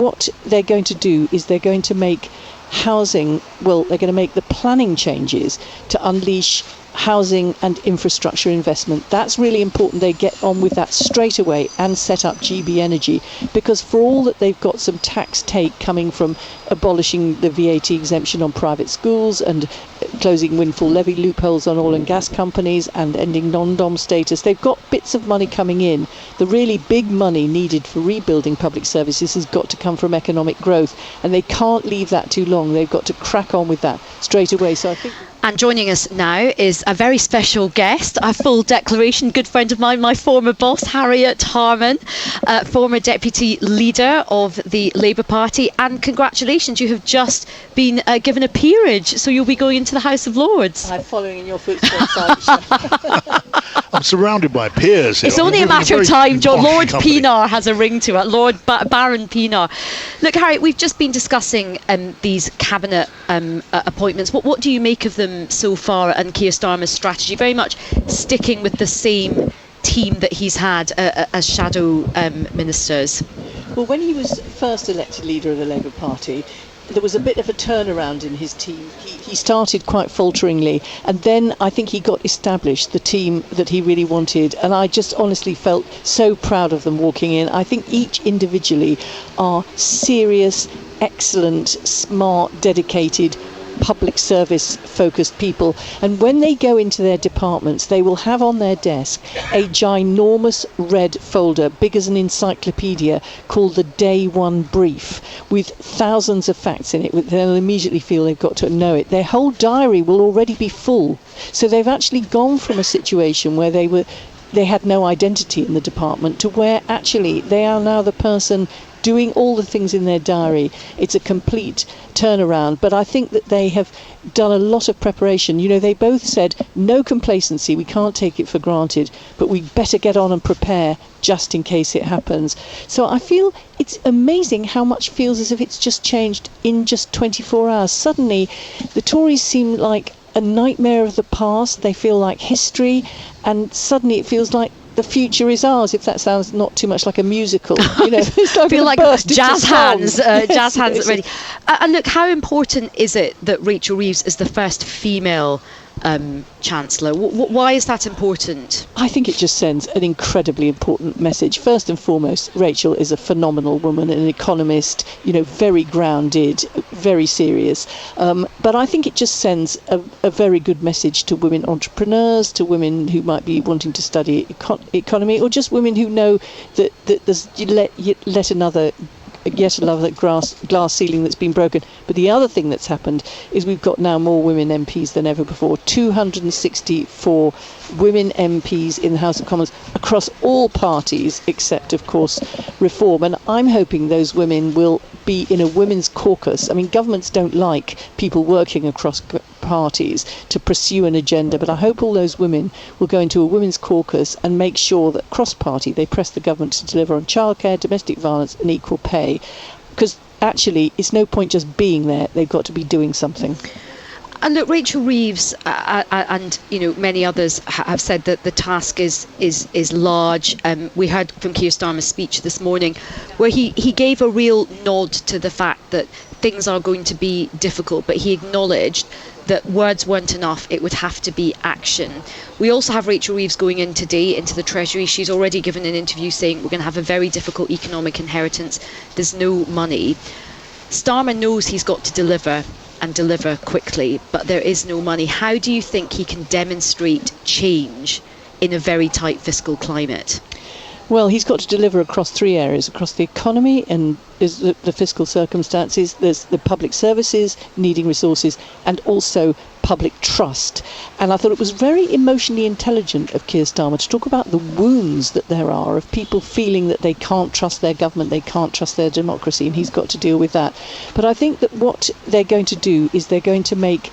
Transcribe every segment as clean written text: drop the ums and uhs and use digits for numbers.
what they're going to do is they're going to make they're going to make the planning changes to unleash housing and infrastructure investment. That's really important. They get on with that straight away and set up GB Energy, because for all that they've got some tax take coming from abolishing the VAT exemption on private schools and closing windfall levy loopholes on oil and gas companies and ending non-dom status, they've got bits of money coming in. The really big money needed for rebuilding public services has got to come from economic growth, and they can't leave that too long. They've got to crack on with that straight away. So I think. And joining us now is a very special guest, a full declaration, good friend of mine, my former boss, Harriet Harman, former deputy leader of the Labour Party. And congratulations, you have just been given a peerage, so you'll be going into the House of Lords. I'm following in your footsteps, Aisha. I'm surrounded by peers here. It's only a matter of time, John. Lord Pinar has a ring to it. Baron Pinar. Look, Harriet, we've just been discussing these cabinet appointments. What do you make of them so far, and Keir Starmer's strategy? Very much sticking with the same team that he's had as shadow ministers. Well, when he was first elected leader of the Labour Party, there was a bit of a turnaround in his team. He started quite falteringly, and then I think he got established, the team that he really wanted, and I just honestly felt so proud of them walking in. I think each individually are serious, excellent, smart, dedicated, public service focused people, and when they go into their departments they will have on their desk a ginormous red folder big as an encyclopedia called the Day One Brief, with thousands of facts in it. They'll immediately feel they've got to know it. Their whole diary will already be full, so they've actually gone from a situation where they had no identity in the department to where actually they are now the person doing all the things in their diary. It's a complete turnaround, but I think that they have done a lot of preparation. You know, they both said no complacency, we can't take it for granted, but we better get on and prepare just in case it happens. So I feel it's amazing how much feels as if it's just changed in just 24 hours. Suddenly the Tories seem like a nightmare of the past. They feel like history, and suddenly it feels like the future is ours, if that sounds not too much like a musical. You know, it's like feel like jazz hands, jazz hands ready. And look, how important is it that Rachel Reeves is the first female Chancellor? Why is that important? I think it just sends an incredibly important message. First and foremost, Rachel is a phenomenal woman, an economist, you know, very grounded, very serious. But I think it just sends a very good message to women entrepreneurs, to women who might be wanting to study economy, or just women who know that there's yet another glass ceiling that's been broken. But the other thing that's happened is we've got now more women MPs than ever before. 264 women MPs in the House of Commons across all parties except, of course, Reform. And I'm hoping those women will be in a women's caucus. I mean, governments don't like people working across parties to pursue an agenda, but I hope all those women will go into a women's caucus and make sure that cross-party they press the government to deliver on childcare, domestic violence and equal pay, because actually it's no point just being there, they've got to be doing something. And look, Rachel Reeves and you know many others have said that the task is large. We heard from Keir Starmer's speech this morning, where he gave a real nod to the fact that things are going to be difficult, but he acknowledged that words weren't enough, it would have to be action. We also have Rachel Reeves going in today into the Treasury. She's already given an interview saying we're going to have a very difficult economic inheritance. There's no money. Starmer knows he's got to deliver, and deliver quickly, but there is no money. How do you think he can demonstrate change in a very tight fiscal climate? Well, he's got to deliver across three areas: across the economy and the fiscal circumstances, there's the public services needing resources, and also public trust. And I thought it was very emotionally intelligent of Keir Starmer to talk about the wounds that there are of people feeling that they can't trust their government, they can't trust their democracy, and he's got to deal with that. But I think that what they're going to do is they're going to make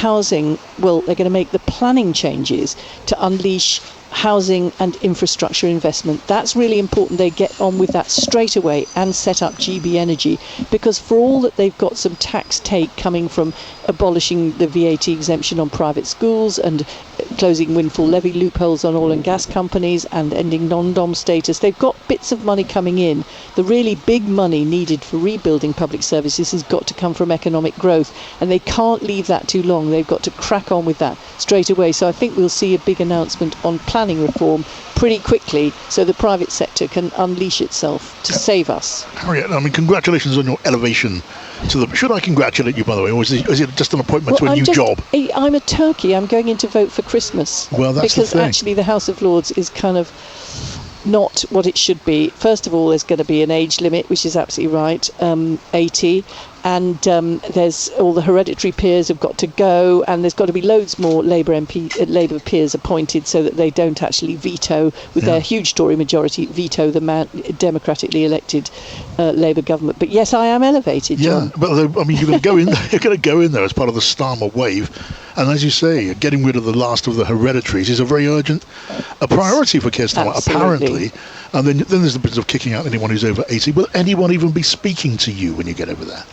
they're going to make the planning changes to unleash housing and infrastructure investment. That's really important. They get on with that straight away and set up GB Energy, because for all that they've got some tax take coming from abolishing the VAT exemption on private schools and closing windfall levy loopholes on oil and gas companies and ending non-dom status, they've got bits of money coming in. The really big money needed for rebuilding public services has got to come from economic growth, and they can't leave that too long. They've got to crack on with that straight away. So I think we'll see a big announcement on planning reform pretty quickly, so the private sector can unleash itself to save us. Harriet, I mean, congratulations on your elevation to the... Should I congratulate you, by the way, or is it just an appointment to a new job? I'm a turkey. I'm going in to vote for Christmas. Well, that's because the thing. Actually the House of Lords is kind of not what it should be. First of all, there's going to be an age limit, which is absolutely right, 80, and there's all the hereditary peers have got to go, and there's got to be loads more Labour peers appointed, so that they don't actually veto, with their huge Tory majority, veto the democratically elected Labour government. But yes, I am elevated, John. Yeah, but I mean, you're going to go in there. You're going to go in there as part of the Starmer wave, and as you say, getting rid of the last of the hereditaries is a very urgent priority for Keir Starmer, apparently. And then there's the business of kicking out anyone who's over 80. Will anyone even be speaking to you when you get over there?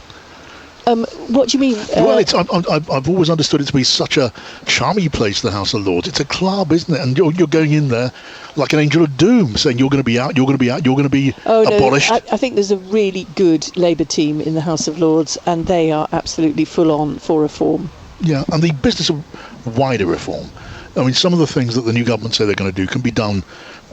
What do you mean? Well, I've always understood it to be such a charming place, the House of Lords. It's a club, isn't it? And you're going in there like an angel of doom, saying you're going to be out, you're going to be out, you're going to be abolished. No, I think there's a really good Labour team in the House of Lords, and they are absolutely full on for reform. Yeah, and the business of wider reform. I mean, some of the things that the new government say they're going to do can be done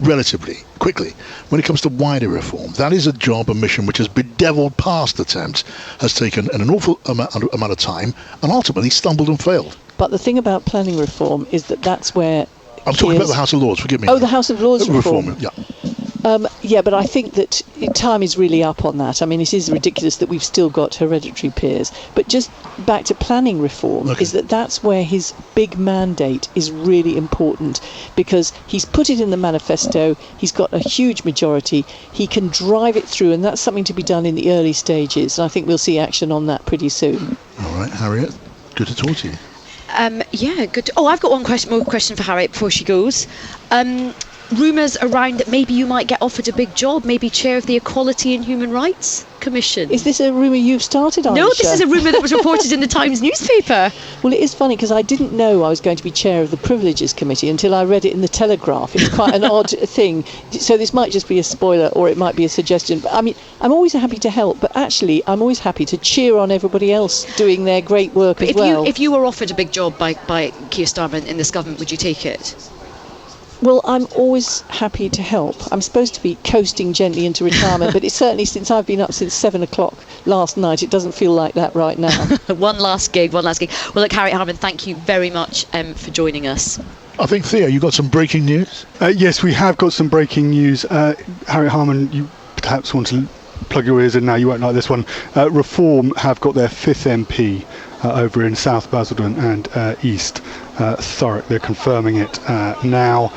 relatively quickly. When it comes to wider reform, that is a job, a mission which has bedeviled past attempts, has taken an awful amount of time, and ultimately stumbled and failed. But the thing about planning reform is that that's where... I'm talking about the House of Lords, forgive me. Oh, the House of Lords reform. Yeah. Yeah, but I think that time is really up on that. I mean, it is ridiculous that we've still got hereditary peers. But just back to planning reform, is that's where his big mandate is really important, because he's put it in the manifesto, he's got a huge majority, he can drive it through, and that's something to be done in the early stages. And I think we'll see action on that pretty soon. All right, Harriet, good to talk to you. Yeah, good. Oh, I've got one more question for Harriet before she goes. Rumours around that maybe you might get offered a big job, maybe chair of the Equality and Human Rights Commission. Is this a rumour you've started, Aisha? No, this is a rumour that was reported in the Times newspaper. Well, it is funny, because I didn't know I was going to be chair of the Privileges Committee until I read it in the Telegraph. It's quite an odd thing. So this might just be a spoiler, or it might be a suggestion. But I mean, I'm always happy to help, but actually I'm always happy to cheer on everybody else doing their great work but as well. If you were offered a big job by Keir Starmer in this government, would you take it? Well, I'm always happy to help. I'm supposed to be coasting gently into retirement, but it's certainly, since I've been up since 7 o'clock last night, it doesn't feel like that right now. One last gig. Well, look, Harriet Harman, thank you very much for joining us. I think, Theo, you got some breaking news? Yes, we have got some breaking news. Harriet Harman, you perhaps want to plug your ears in now, you won't like this one. Reform have got their 5th MP over in South Basildon and East Thurrock. They're confirming it now.